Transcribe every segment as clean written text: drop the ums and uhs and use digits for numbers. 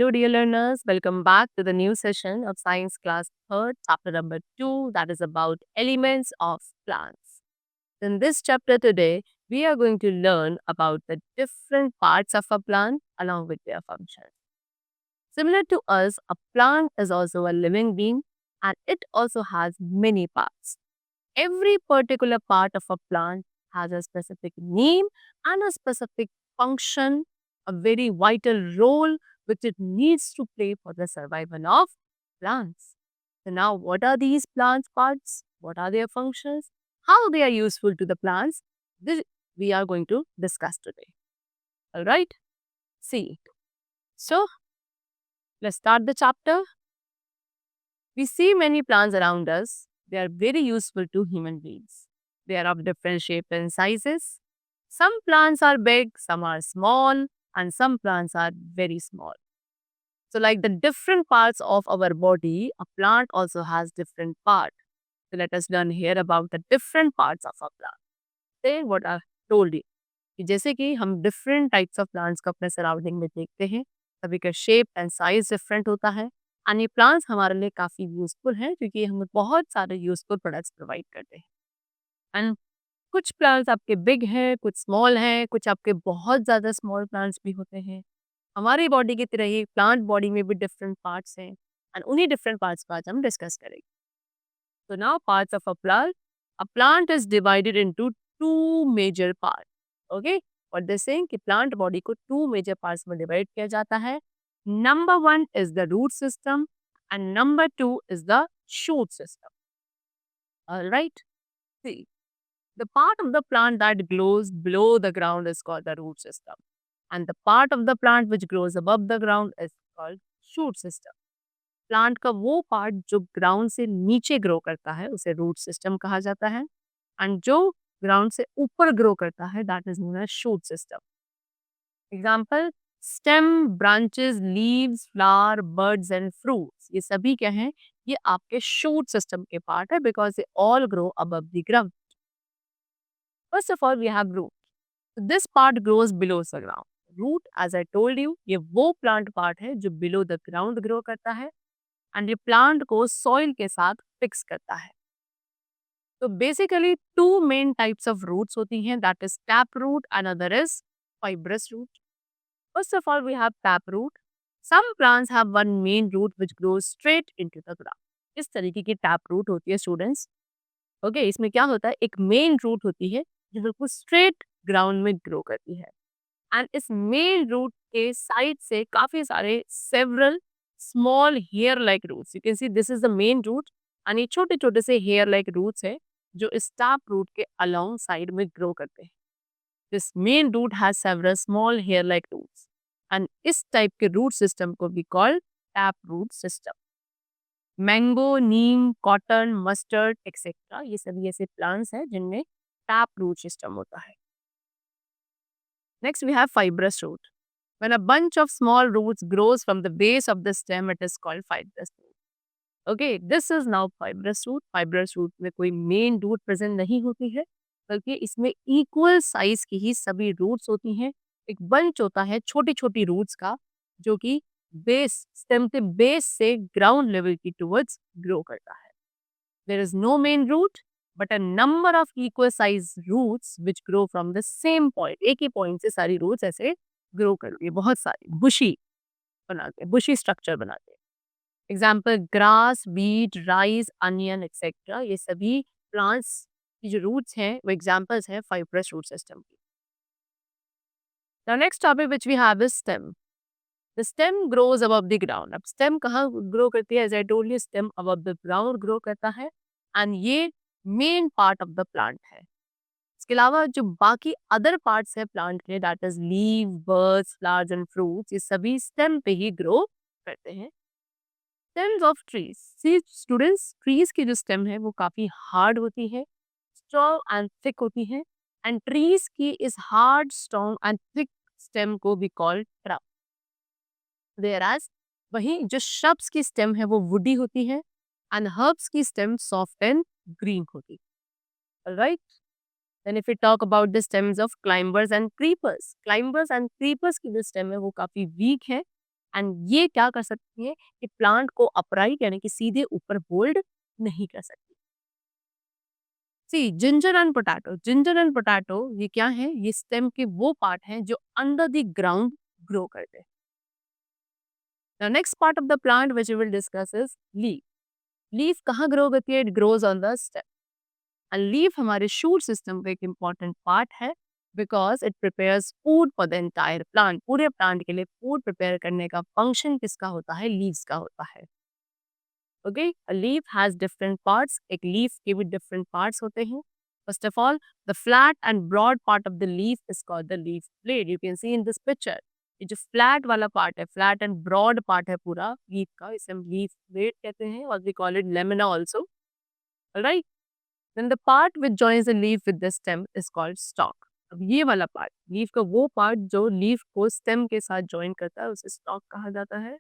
Hello, dear learners. Welcome back to the new session of Science Class 3rd, chapter number 2, that is about elements of plants. In this chapter today, we are going to learn about the different parts of a plant along with their functions. Similar to us, a plant is also a living being and it also has many parts. Every particular part of a plant has a specific name and a specific function, a very vital role which it needs to play for the survival of plants. So now what are these plant parts? What are their functions? How they are useful to the plants? This we are going to discuss today. All right? See. So let's start the chapter. We see many plants around us. They are very useful to human beings. They are of different shapes and sizes. Some plants are big, some are small, and some plants are very small. So, like the different parts of our body, a plant also has different parts. So, let us learn here about the different parts of a plant. Say what I told you. कि जैसे कि हम different types of plants को अपने surrounding में देखते हैं, सभी का शेप एंड साइज डिफरेंट होता है एंड ये प्लांट्स हमारे लिए काफ़ी यूजफुल हैं क्योंकि हमें बहुत सारे यूजफुल प्रोडक्ट्स प्रोवाइड करते हैं एंड कुछ प्लांट्स आपके बिग हैं, कुछ स्मॉल हैं, कुछ आपके बहुत ज़्यादा स्मॉल प्लांट्स भी होते हैं। हमारी बॉडी की तरह ही प्लांट बॉडी में भी डिफरेंट पार्ट्स हैं एंड उन्हीं डिफरेंट पार्ट्स को आज हम डिस्कस करेंगे। So now parts of a plant. A plant is divided into two major parts. Okay? और they're saying कि plant body को two major parts में divide किया जाता है. Number one is the root system and number two is the shoot system. Alright? See, the part of the plant that grows below the ground is called the root system. And the part of the plant which grows above the ground is called shoot system. Plant का वो part जो ground से नीचे grow करता है उसे root system कहा जाता है एंड जो ग्राउंड से ऊपर ग्रो करता है that is known as shoot system. Example stem, branches, leaves, flower, birds and fruits, ये सभी क्या हैं? ये आपके शूट सिस्टम के पार्ट है because they all grow above the ground. First of all we have root, this part grows below the ground. Root as I told you ये वो प्लांट पार्ट है जो बिलो द ग्राउंड ग्रो करता है and ये plant को soil के साथ फिक्स करता है। तो basically two main types of roots होती हैं, that is tap root and other is fibrous root. First of all we have tap root. Some plants have one main root which grows straight into the ground. इस तरीके की tap root होती है students. Okay, इसमें क्या होता है, एक मेन रूट होती है जो बिल्कुल स्ट्रेट ग्राउंड में ग्रो करती है एंड इस मेन रूट के साइड से काफी सारे several small hair like roots, you can see this is the main root and ये छोटे छोटे से हेयर लाइक रूट्स है जो इस टैप रूट के अलोंग साइड में ग्रो करते हैं। This main root has several small hair like roots and इस टाइप के रूट सिस्टम को भी called tap root system. Mango, neem, cotton, mustard etcetera ये सभी ऐसे प्लांट्स हैं जिनमें टैप रूट सिस्टम होता है। Next, we have fibrous root. When a bunch of small roots grows from the base of the stem, it is called fibrous root. Okay, this is now fibrous root. Fibrous root में कोई main root present नहीं होती है, बल्कि इसमें equal size की ही सभी roots होती हैं। एक bunch होता है छोटी छोटी roots का जो कि base stem के base से ground level की towards grow करता है। There is no main root, but a number of equal size roots which grow from the same point. एक ही point से सारी roots ऐसे grow करती है, बहुत सारी bushy बनाते हैं, bushy structure बनाते हैं। Example grass, beet, rice, onion etcetera ये सभी प्लांट्स की जो रूट्स हैं वो एग्जाम्पल्स हैं फाइब्रस रूट सिस्टम की। The next topic which we have is stem. The stem grows above the ground. अब स्टेम कहाँ ग्रो करती है? As I told you stem above the ground grow करता है एंड ये main part of the plant है। इसके अलावा जो बाकी अदर पार्ट्स है प्लांट के, that is leave, birds, flowers and fruits, ये सभी स्टेम पे ही ग्रो करते हैं। Stems of trees. See students, trees की जो स्टेम है वो काफी हार्ड होती है, स्ट्रॉन्ग एंड थिक होती है एंड ट्रीज की इस hard, strong and thick stem को भी कॉल्ड ट्रंक। वेयरएज वहीं जो श्रब्स की स्टेम है वो वुडी होती है एंड हर्ब्स की स्टेम सॉफ्ट एंड ग्रीन होती है। Right, then if you talk about the stems of climbers and creepers, climbers and creepers की जो स्टेम है वो काफी वीक है एंड ये क्या कर सकती है कि प्लांट को अपराइट यानी कि सीधे ऊपर होल्ड नहीं कर सकती। सी जिंजर एंड पोटैटो ये क्या है, ये स्टेम के वो पार्ट हैं जो अंडर द ग्राउंड ग्रो करते हैं। The next part of the plant which we will discuss is leaf. Leaf कहाँ ग्रो करती है? It grows on the stem. And leaf हमारे शूट सिस्टम का एक इम्पॉर्टेंट पार्ट है because it prepares food for the entire plant. पूरे plant के लिए फूड प्रिपेयर करने का फंक्शन किसका होता है? लीव्स का होता है। Okay, a leaf has different parts. एक लीफ के भी डिफरेंट पार्ट्स होते हैं। First of all, the flat and broad part of the leaf is called the leaf blade. You can see in this picture, ये जो flat वाला part है, flat and broad part है पूरा लीफ का, इसे हम लीफ ब्लेड कहते हैं और we call it lamina also. Right, then the part which joins the leaf with the stem is called stalk। अब ये वाला पार्ट, लीफ का वो पार्ट जो लीफ को स्टेम के साथ ज्वाइन करता है, उसे स्टॉक कहा जाता है।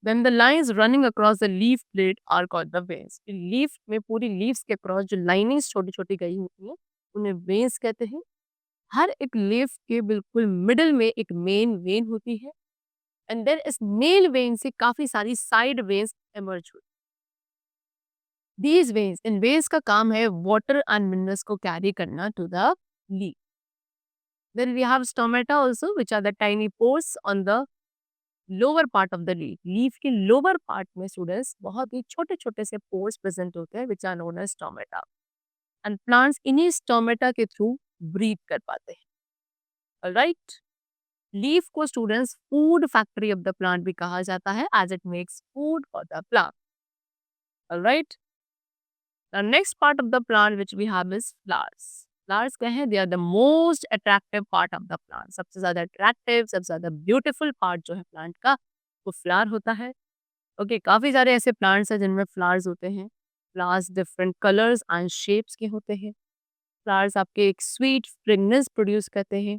Then the lines running across the leaf blade are called the veins। Leaf में पूरी लीव्स के क्रॉस जो लाइनिंग्स छोटी छोटी गई होती हैं, उन्हें वेन्स कहते हैं। हर एक लीफ के बिल्कुल मिडल में एक मेन वेन होती है एंड देन इस मेन वेन से काफी सारी साइड वेन्स इमर्ज होती हैं। These veins, इन वेन्स का काम है वाटर एंड मिनरल्स को कैरी करना to the leaf। Then we have stomata also, which are the tiny pores on the lower part of the leaf। लीफ के lower part में स्टूडेंट्स बहुत ही छोटे छोटे से पोर्स प्रेजेंट होते हैं which are known as stomata. And plants इन्हीं स्टोमेटा के थ्रू ब्रीथ कर पाते हैं। राइट, लीफ को students food factory of the plant भी कहा जाता है as it makes food for the plant. Right, the next part of the plant which we have is flowers। Flowers क्या है? They are the most attractive part of the plant. सबसे ज्यादा attractive, सबसे ज्यादा ब्यूटीफुल पार्ट जो है plant का, वो फ्लावर होता है। ओके, काफी सारे ऐसे प्लांट्स हैं जिनमें फ्लावर्स होते हैं। Flowers different colours and shapes के होते हैं। फ्लावर्स आपके एक स्वीट फ्रेगनेंस प्रोड्यूस करते हैं।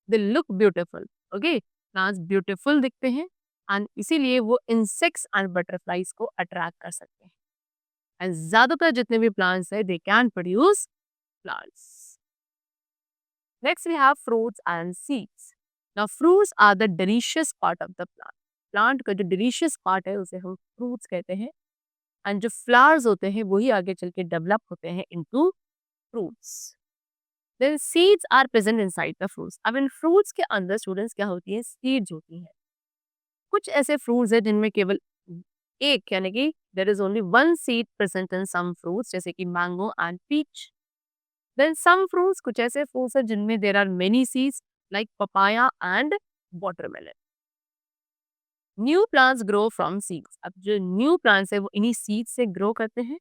They look beautiful. Okay, plants beautiful दिखते हैं एंड इसीलिए वो इंसेक्ट्स एंड बटरफ्लाइज को अट्रैक्ट कर सकते हैं। एंड ज्यादातर जितने भी प्लांट्स है they can produce flowers. Next we have fruits and seeds. Now fruits are the delicious part of the plant. Plant का जो डिलीशियस पार्ट है उसे हम फ्रूट्स कहते हैं एंड जो फ्लावर्स होते हैं वही आगे चल के डेवलप होते हैं into fruits. Then seeds are present inside the fruits. अब इन फ्रूट्स के अंदर स्टूडेंट्स क्या होती है? सीड्स होती हैं। कुछ ऐसे फ्रूट्स हैं जिनमें केवल एक यानी कि there is only one seed present in some fruits, जैसे कि mango and peach. Then some fruits, कुछ ऐसे फ्रूट्स हैं जिनमें there are many seeds like papaya and watermelon. New plants grow from seeds. अब जो न्यू प्लांट्स है वो इन्हीं सीड्स से ग्रो करते हैं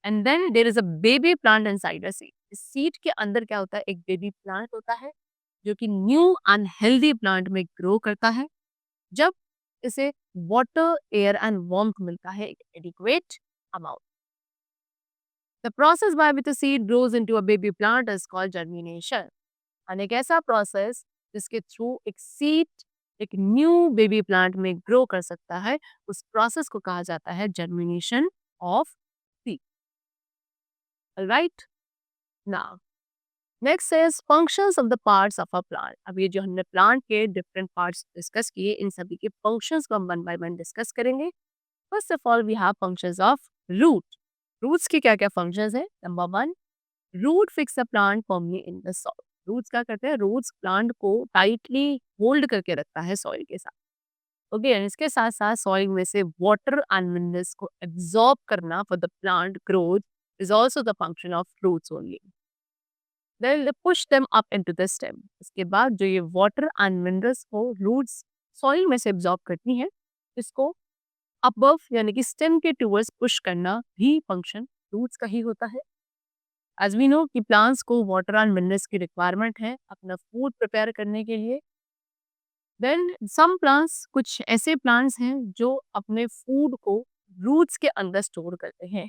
and then there is a baby plant inside a seed. इस सीड के अंदर क्या होता है? एक बेबी प्लांट होता है जो कि न्यू एंड हेल्दी प्लांट में ग्रो करता है जब इसे वाटर, एयर एंड वार्मथ मिलता है एक adequate amount. The process by which the seed grows into a baby plant is called germination. और एक ऐसा प्रोसेस जिसके थ्रू एक सीड एक न्यू बेबी प्लांट में ग्रो कर सकता है, उस प्रोसेस को कहा जाता है germination of seed. Right, now next is functions of the parts of a plant. अब ये जो हमने प्लांट के डिफरेंट पार्ट्स डिस्कस किए, इन सभी के फंक्शंस को हम वन बाय वन डिस्कस करेंगे। First of all we have functions of root. Roots के क्या क्या फंक्शंस है? Number one, root fix the plant firmly in the soil. Roots क्या करते हैं? रूट्स प्लांट को टाइटली होल्ड करके रखता है सॉइल के साथ। ओके, एंड इसके साथ साथ सॉइल में से वाटर एंड मिनरल्स को एब्जॉर्ब करना for the plant growth is also the function of roots only. Then they push them up into the stem। इसके बाद जो ये वाटर एंड मिनरल्स को रूट्स सॉइल में से एब्जॉर्ब करती हैं, इसको अबव यानी कि स्टेम के टूवर्ड्स पुश करना भी फंक्शन रूट्स का ही होता है। एज वी नो कि प्लांट्स को वाटर एंड मिनरल्स की रिक्वायरमेंट है अपना फूड प्रिपेयर करने के लिए। देन सम प्लांट्स, कुछ ऐसे प्लांट्स हैं जो अपने फूड को रूट्स के अंदर स्टोर करते हैं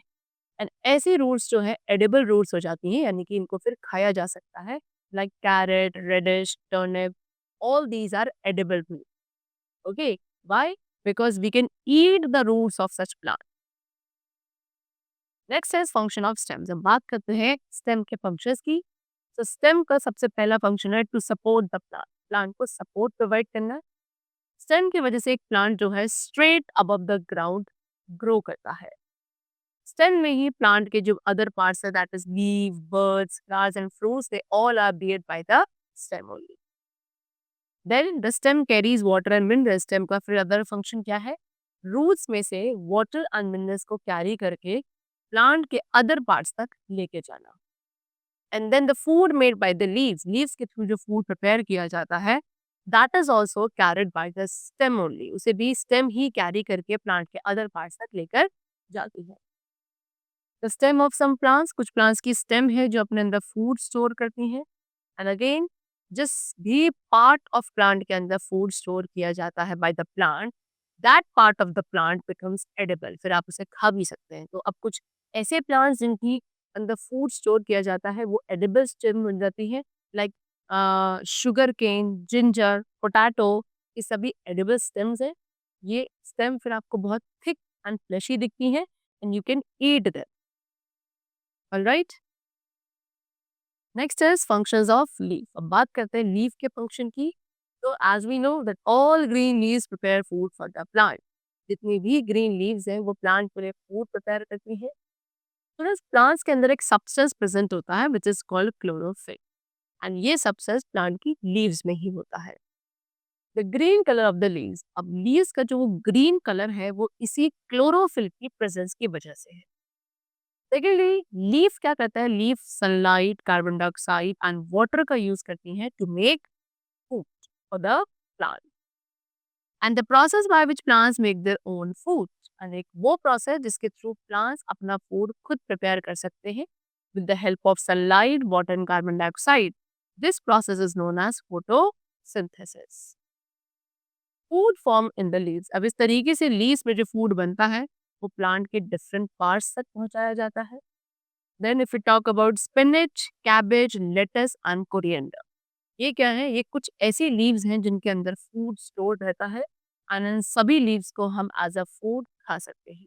एंड ऐसी रूट्स जो है एडिबल रूट्स हो जाती हैं, यानी कि इनको फिर खाया जा सकता है। Like carrot, radish, turnip, all these are edible root. Okay, why? Because we can eat the roots of such plant. Next है फंक्शन ऑफ स्टेम। जब बात करते हैं स्टेम के फंक्शंस की, तो स्टेम का सबसे पहला फंक्शन है to support the plant. Plant को सपोर्ट प्रोवाइड करना। स्टेम की वजह से एक प्लांट जो है straight above the ground grow करता है। स्टेम में ही प्लांट के जो अदर पार्ट्स है, that is leave, birds, flowers and fruits, they all are beard by the stem only. Then the stem carries water and minerals. Stem का फिर other function क्या है? रूट्स में से वाटर एंड मिनरल्स को carry करके plant के other parts तक लेके जाना। And then the food made by the leaves, leaves के थ्रू जो फूड प्रिपेयर किया जाता है, that is also carried by the stem only. उसे भी स्टेम ही कैरी करके प्लांट के अदर पार्ट्स तक लेकर जाती है। The stem of some plants, कुछ प्लांट्स की स्टेम है जो अपने अंदर फूड स्टोर करती हैं। एंड अगेन, जिस भी पार्ट ऑफ प्लांट के अंदर फूड स्टोर किया जाता है by the plant, that part of the plant becomes edible. फिर आप उसे खा भी सकते हैं। तो अब कुछ ऐसे प्लांट्स जिनकी अंदर फूड स्टोर किया जाता है वो एडिबल स्टेम बन जाती है, like sugar cane, ginger, potato, ये सभी एडिबल स्टेम्स हैं। ये स्टेम फिर आपको बहुत थिक एंड फ्लेशी दिखती हैं and you can eat them. Alright, next is functions of leaf. अब बात करते हैं लीफ के फंक्शन की। तो as we know that all green leaves prepare food for the plant. जितनी भी ग्रीन लीव्स हैं वो प्लांट के लिए फूड प्रिपेयर करती हैं। तो प्लांट्स के अंदर एक सब्सटेंस प्रेजेंट होता है which is called chlorophyll, and ये सब्सटेंस प्लांट की लीव्स में ही होता है। The green colour of the leaves, अब लीव्स का जो वो ग्रीन कलर है वो इसी क्लोरोफिल की प्रेजेंस की वजह से है। सेकेंडली, लीफ क्या करता है? Leaf sunlight, carbon dioxide and water का यूज करती है to make food for the plant, and the process by which plants make their own food. And एक वो प्रोसेस जिसके थ्रू प्लांट्स अपना फूड खुद प्रिपेयर कर सकते हैं with the help of sunlight, water and carbon dioxide. This process is known as photosynthesis. Food form in the leaves, अब इस तरीके से लीव्स में जो फूड बनता है वो प्लांट के डिफरेंट पार्ट्स तक पहुंचाया जाता है। Then if you talk about spinach, cabbage, lettuce and coriander, ये क्या है? ये कुछ ऐसी लीव्स हैं जिनके अंदर फूड स्टोर्ड रहता है एंड इन सभी लीव्स को हम एज अ फूड खा सकते हैं।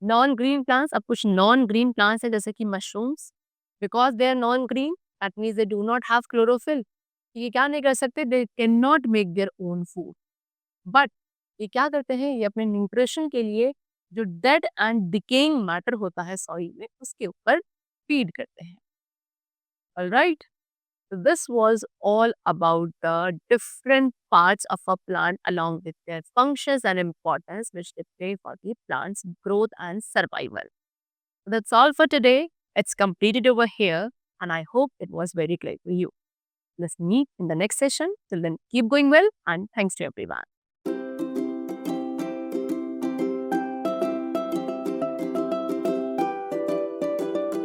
नॉन ग्रीन प्लांट्स, अब कुछ नॉन ग्रीन प्लांट्स हैं जैसे कि mushrooms. Because they are non green, that means they do not have chlorophyll. ये क्या नहीं कर सकते? They can not make their own food, but ये क्या करते हैं? ये अपने न्यूट्रिशन के लिए जो डेड एंड डिकेइंग मैटर होता है सॉइल में उसके ऊपर फीड करते हैं। Alright, so this was all about the different parts of a plant along with their functions and importance which they play for the plant's growth and survival. That's all for today. It's completed over here and I hope it was very clear to you. Let's meet in the next session. Till then, keep going well and thanks to everyone.